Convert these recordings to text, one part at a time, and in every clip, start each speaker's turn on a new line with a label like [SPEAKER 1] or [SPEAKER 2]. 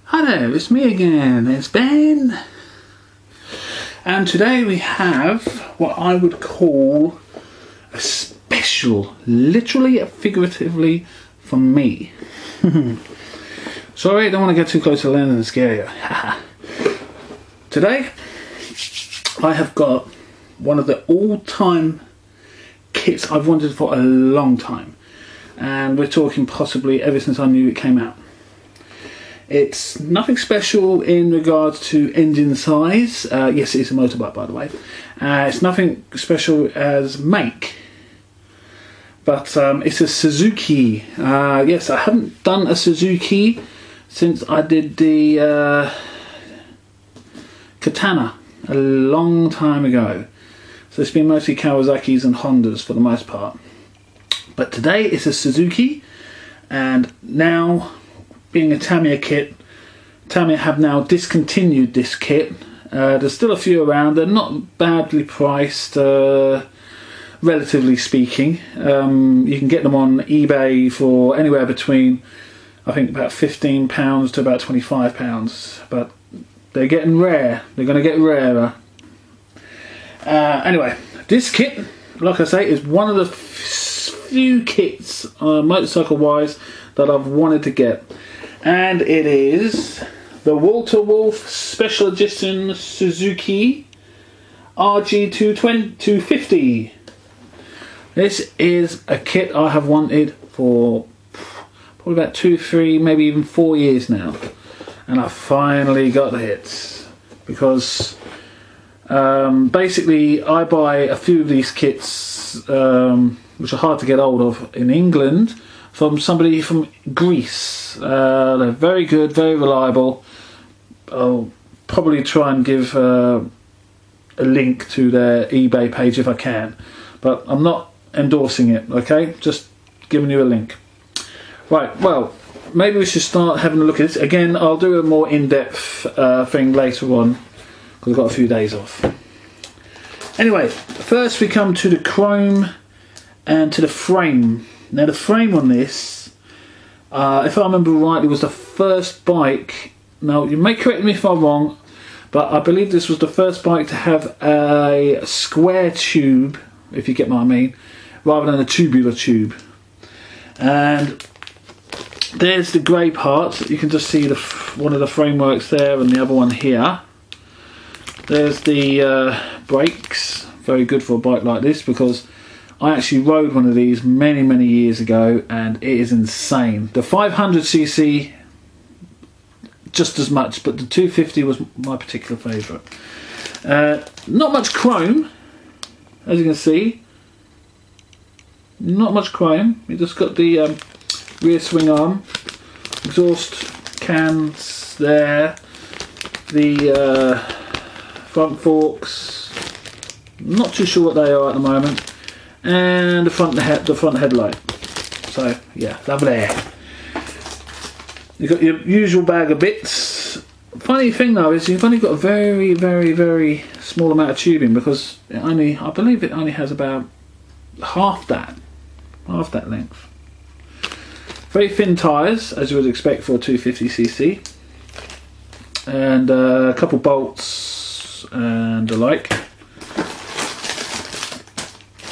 [SPEAKER 1] Hi there, it's me again, it's Ben. And today we have what I would call a special, literally and figuratively, from me. Sorry, I don't want to get too close to the lens and scare you. Today, I have got one of the all-time kits I've wanted for a long time. And we're talking possibly ever since I knew it came out. It's nothing special in regards to engine size. Yes, it is a motorbike, by the way. It's nothing special as make. But it's a Suzuki. Yes, I haven't done a Suzuki since I did the Katana a long time ago. So it's been mostly Kawasaki's and Hondas for the most part. But today it's a Suzuki, and now, being a Tamiya kit, Tamiya have now discontinued this kit. There's still a few around. They're not badly priced, relatively speaking. You can get them on eBay for anywhere between, I think, about £15 to about £25. But they're getting rare. They're going to get rarer. Anyway, this kit, like I say, is one of the few kits, motorcycle-wise, that I've wanted to get. And it is the Walter Wolf Special Edition Suzuki RG250. This is a kit I have wanted for probably about 2, 3, maybe even 4 years now. And I finally got it. Because basically I buy a few of these kits, which are hard to get hold of in England, from somebody from Greece. They're very good, very reliable. I'll probably try and give a link to their eBay page if I can, but I'm not endorsing it, okay? Just giving you a link. Right, well, maybe we should start having a look at this. Again, I'll do a more in-depth thing later on, because I've got a few days off. Anyway, first we come to the chrome and to the frame. Now the frame on this, if I remember rightly, was the first bike. Now you may correct me if I'm wrong, but I believe this was the first bike to have a square tube, if you get what I mean, rather than a tubular tube. And there's the grey part. You can just see one of the frameworks there and the other one here. There's the brakes, very good for a bike like this, because I actually rode one of these many years ago, and it is insane. The 500cc, just as much, but the 250 was my particular favourite. Not much chrome, as you can see. Not much chrome. You just got the rear swing arm, exhaust cans there, the front forks. Not too sure what they are at the moment. And the front headlight. So yeah, lovely. You've got your usual bag of bits. Funny thing though is you've only got a very small amount of tubing, because I believe it only has about half that length. Very thin tyres, as you would expect for a 250cc, and a couple bolts and the like.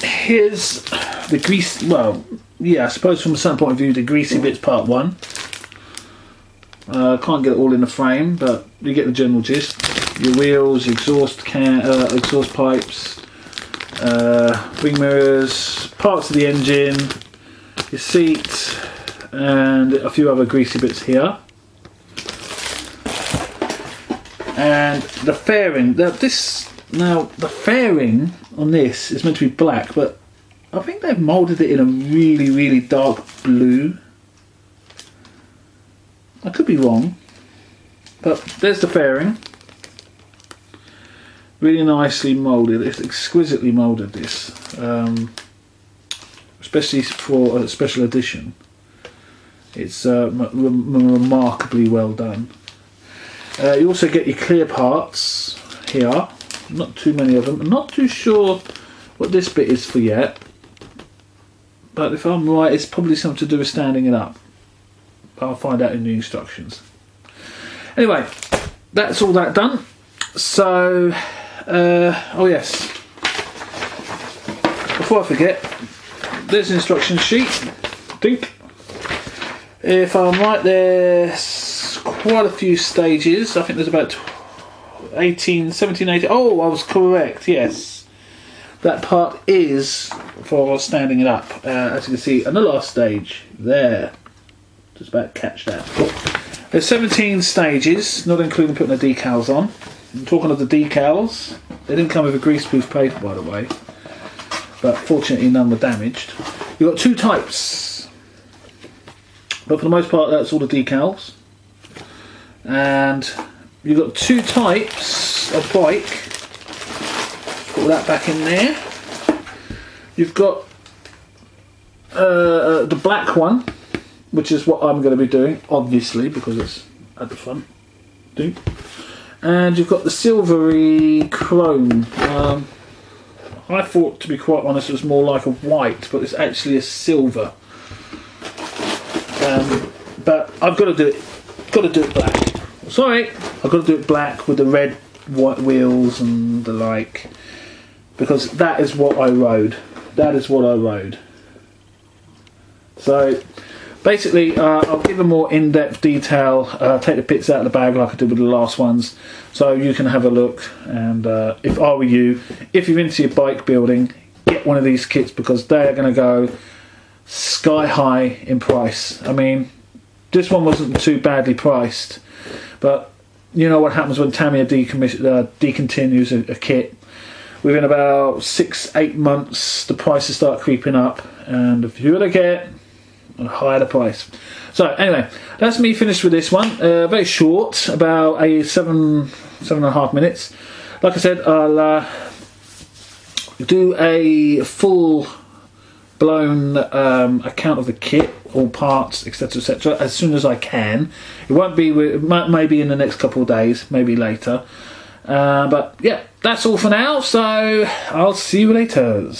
[SPEAKER 1] Here's the grease, well, yeah, I suppose from a certain point of view, the greasy bits part one. Can't get it all in the frame, but you get the general gist. Your wheels, your exhaust pipes, wing mirrors, parts of the engine, your seat, and a few other greasy bits here. And the fairing. Now the fairing on this is meant to be black, but I think they've moulded it in a really dark blue. I could be wrong, but there's the fairing. Really nicely moulded. It's exquisitely moulded, this, especially for a special edition. It's remarkably well done. You also get your clear parts here. Not too many of them. I'm not too sure what this bit is for yet. But if I'm right, it's probably something to do with standing it up. I'll find out in the instructions. Anyway, that's all that done. So, oh yes. Before I forget, there's an instruction sheet. I think. If I'm right, there's quite a few stages. I think there's about 17, 18. Oh, I was correct, yes. That part is for standing it up. As you can see, on the last stage, there. Just about to catch that. There's 17 stages, not including putting the decals on. I'm talking of the decals. They didn't come with a greaseproof paper, by the way. But fortunately, none were damaged. You've got two types. But for the most part, that's all the decals. And you've got two types of bike. Put that back in there. You've got the black one, which is what I'm going to be doing, obviously, because it's at the front. And you've got the silvery chrome. I thought, to be quite honest, it was more like a white, but it's actually a silver. But I've got to do it black. Sorry, I've got to do it black with the red, white wheels and the like, because that is what I rode. That is what I rode. So basically, I'll give a more in-depth detail. Take the bits out of the bag like I did with the last ones, so you can have a look. And if I were you, if you're into your bike building, get one of these kits, because they are going to go sky high in price. I mean, this one wasn't too badly priced, but you know what happens when Tamiya decontinues a kit. Within about 6-8 months, the prices start creeping up, and if you were to get a higher the price. So anyway, that's me finished with this one. Very short, about 7.5 minutes. Like I said, I'll do a full blown account of the kit, all parts, etc., as soon as I can. It won't be maybe in the next couple of days, maybe later. But yeah, that's all for now, so I'll see you later.